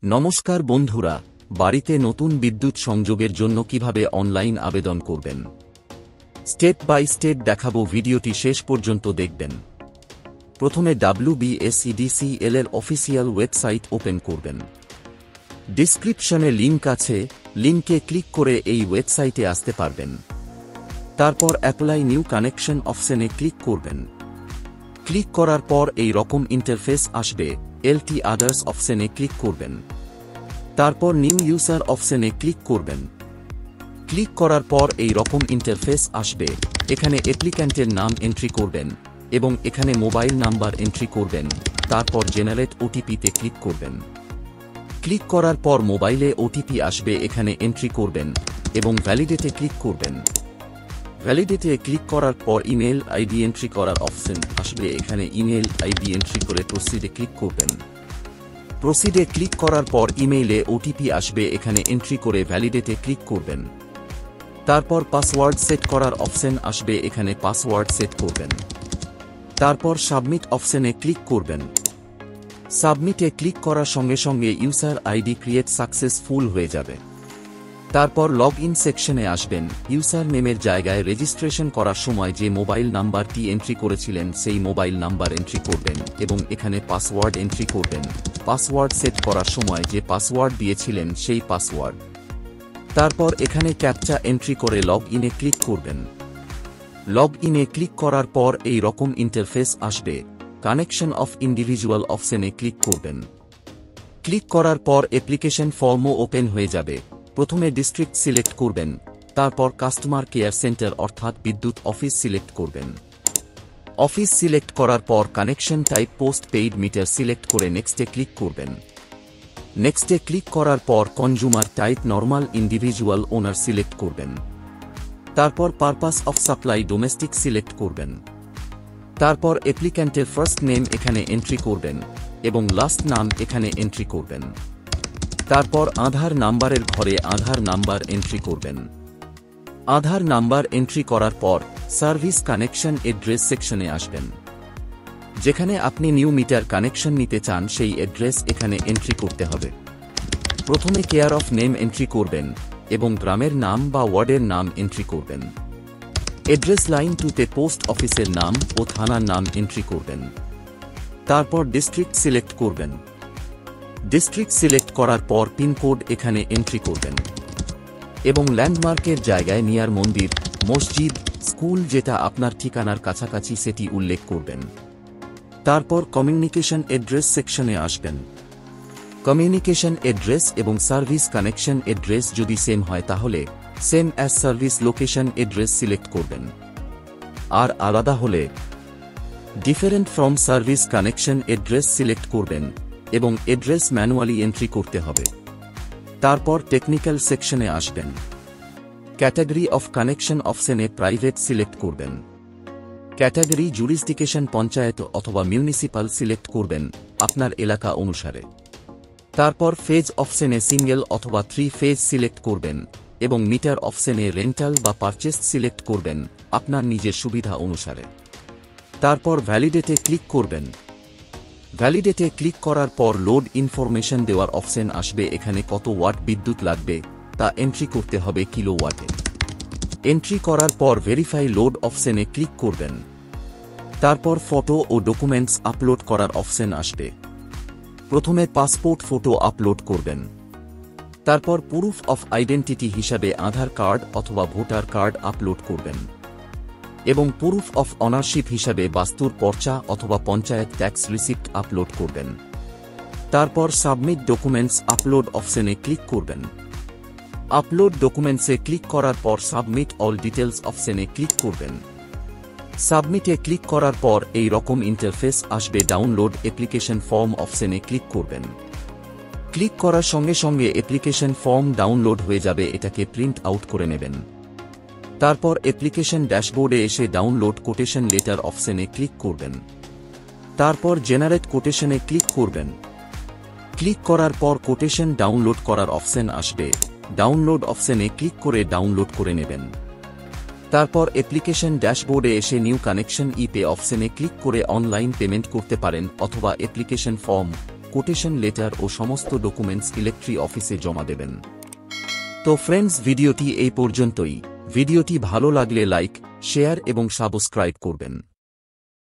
নমস্কার বন্ধুরা, বাড়িতে নতুন বিদ্যুৎ সংযোগের জন্য কিভাবে অনলাইন আবেদন করবেন স্টেপ বাই স্টেপ দেখাবো। ভিডিওটি শেষ পর্যন্ত দেখবেন। প্রথমে WBSEDCL এর অফিসিয়াল ওয়েবসাইট ওপেন করবেন। ডিসক্রিপশনে লিংক আছে, লিংকে ক্লিক করে এই ওয়েবসাইটে আসতে পারবেন। তারপর অ্যাপ্লাই নিউ কানেকশন অপশনে ক্লিক করবেন। ক্লিক করার পর এই রকম ইন্টারফেস আসবে। LT আদার্স অপশনে ক্লিক করবেন। তারপর নিউ ইউজার অপশনে ক্লিক করবেন। ক্লিক করার পর এই রকম ইন্টারফেস আসবে। এখানে অ্যাপ্লিক্যান্টের নাম এন্ট্রি করবেন এবং এখানে মোবাইল নাম্বার এন্ট্রি করবেন। তারপর জেনারেট ওটিপিতে ক্লিক করবেন। ক্লিক করার পর মোবাইলে ওটিপি আসবে, এখানে এন্ট্রি করবেন এবং ভ্যালিডেটে ক্লিক করবেন। ভ্যালিডেটে ক্লিক করার পর ইমেল আইডি এন্ট্রি করার অপশন আসবে, এখানে ইমেল আইডি এন্ট্রি করে প্রসিডে ক্লিক করবেন। প্রসিডে ক্লিক করার পর ইমেইলে ওটিপি আসবে, এখানে এন্ট্রি করে ভ্যালিডেটে ক্লিক করবেন। তারপর পাসওয়ার্ড সেট করার অপশন আসবে, এখানে পাসওয়ার্ড সেট করবেন। তারপর সাবমিট অপশনে ক্লিক করবেন। সাবমিটে ক্লিক করার সঙ্গে সঙ্গে ইউজার আইডি ক্রিয়েট সাকসেসফুল হয়ে যাবে। তারপর লগ ইন সেকশনে আসবেন। ইউজার নেমের জায়গায় রেজিস্ট্রেশন করার সময় যে মোবাইল নাম্বারটি এন্ট্রি করেছিলেন সেই মোবাইল নাম্বার এন্ট্রি করবেন এবং এখানে পাসওয়ার্ড এন্ট্রি করবেন। পাসওয়ার্ড সেট করার সময় যে পাসওয়ার্ড দিয়েছিলেন সেই পাসওয়ার্ড। তারপর এখানে ক্যাপচা এন্ট্রি করে লগ ইনে ক্লিক করবেন। লগ ইনে ক্লিক করার পর এই রকম ইন্টারফেস আসবে। কানেকশন অফ ইন্ডিভিজুয়াল অপশনে ক্লিক করবেন। ক্লিক করার পর অ্যাপ্লিকেশন ফর্মও ওপেন হয়ে যাবে। প্রথমে ডিস্ট্রিক্ট সিলেক্ট করবেন, তারপর কাস্টমার কেয়ার সেন্টার অর্থাৎ বিদ্যুৎ অফিস সিলেক্ট করবেন। অফিস সিলেক্ট করার পর connection type post paid meter select করে নেক্সটে ক্লিক করবেন। নেক্সটে ক্লিক করার পর consumer type normal individual owner select করবেন। তারপর purpose of supply domestic select করবেন। তারপর অ্যাপ্লিক্যান্টের ফার্স্ট নেম এখানে এন্ট্রি করবেন এবং লাস্ট নাম এখানে এন্ট্রি করবেন। তারপর আধার নাম্বারের ঘরে আধার নাম্বার এন্ট্রি করবেন। আধার নাম্বার এন্ট্রি করার পর সার্ভিস কানেকশন অ্যাড্রেস সেকশনে আসবেন। যেখানে আপনি নিউ মিটার কানেকশন নিতে চান সেই অ্যাড্রেস এখানে এন্ট্রি করতে হবে। প্রথমে কেয়ার অফ নেম এন্ট্রি করবেন এবং গ্রামের নাম বা ওয়ার্ডের নাম এন্ট্রি করবেন। অ্যাড্রেস লাইন 2তে পোস্ট অফিসের নাম ও থানার নাম এন্ট্রি করবেন। তারপর ডিস্ট্রিক্ট সিলেক্ট করবেন। ডিস্ট্রিক্ট সিলেক্ট করার পর পিনকোড এখানে এন্ট্রি করবেন এবং ল্যান্ডমার্কের জায়গায় নিয়ার মন্দির, মসজিদ, স্কুল যেটা আপনার ঠিকানার কাছাকাছি সেটি উল্লেখ করবেন। তারপর কমিউনিকেশন অ্যাড্রেস সেকশনে আসবেন। কমিউনিকেশন অ্যাড্রেস এবং সার্ভিস কানেকশন অ্যাড্রেস যদি সেম হয় তাহলে same as service location address select করবেন, আর আলাদা হলে different from service connection address select করবেন এবং অ্যাড্রেস ম্যানুয়ালি এন্ট্রি করতে হবে। তারপর টেকনিক্যাল সেকশনে আসবেন। ক্যাটাগরি অফ কানেকশন অপশনে প্রাইভেট সিলেক্ট করবেন। ক্যাটাগরি জুরিসডিকশন পঞ্চায়েত অথবা মিউনিসিপাল সিলেক্ট করবেন আপনার এলাকা অনুসারে। তারপর ফেজ অপশনে সিঙ্গেল অথবা 3 ফেজ সিলেক্ট করবেন এবং মিটার অপশনে রেন্টাল বা পারচেস সিলেক্ট করবেন আপনার নিজের সুবিধা অনুসারে। তারপর ভ্যালিডেটে ক্লিক করবেন। ভ্যালিডেটে ক্লিক করার পর লোড ইনফরমেশন দেওয়ার অপশন আসবে, এখানে কত ওয়াট বিদ্যুৎ লাগবে তা এন্ট্রি করতে হবে কিলোওয়াটে। এন্ট্রি করার পর ভেরিফাই লোড অপশনে ক্লিক করবেন। তারপর ফটো ও ডকুমেন্টস আপলোড করার অপশন আসবে। প্রথমে পাসপোর্ট ফটো আপলোড করবেন। তারপর প্রুফ অফ আইডেন্টিটি হিসাবে আধার কার্ড অথবা ভোটার কার্ড আপলোড করবেন এবং প্রুফ অফ অনারশিপ হিসাবে বাস্তুর পর্চা অথবা পঞ্চায়েত ট্যাক্স রিসিপ্ট আপলোড করবেন। তারপর সাবমিট ডকুমেন্টস আপলোড অপশনে ক্লিক করবেন। আপলোড ডকুমেন্টসে ক্লিক করার পর সাবমিট অল ডিটেলস অপশনে ক্লিক করবেন। সাবমিটে ক্লিক করার পর এই রকম ইন্টারফেস আসবে। ডাউনলোড অ্যাপ্লিকেশন ফর্ম অপশনে ক্লিক করবেন। ক্লিক করার সঙ্গে সঙ্গে অ্যাপ্লিকেশন ফর্ম ডাউনলোড হয়ে যাবে, এটাকে প্রিন্ট আউট করে নেবেন। তারপর অ্যাপ্লিকেশন ড্যাশবোর্ডে এসে ডাউনলোড কোটেশন লেটার অপশনে ক্লিক করবেন। তারপর জেনারেট কোটেশনে ক্লিক করবেন। ক্লিক করার পর কোটেশন ডাউনলোড করার অপশন আসবে। ডাউনলোড অপশনে ক্লিক করে ডাউনলোড করে নেবেন। তারপর অ্যাপ্লিকেশন ড্যাশবোর্ডে এসে নিউ কানেকশন ইপে অপশনে ক্লিক করে অনলাইন পেমেন্ট করতে পারেন অথবা অ্যাপ্লিকেশন ফর্ম কোটেশন লেটার ও সমস্ত ডকুমেন্টস ইলেকট্রি অফিসে জমা দেবেন। তো ফ্রেন্ডস, ভিডিওটি এই পর্যন্তই। ভিডিওটি ভালো লাগলে লাইক, শেয়ার এবং সাবস্ক্রাইব করবেন।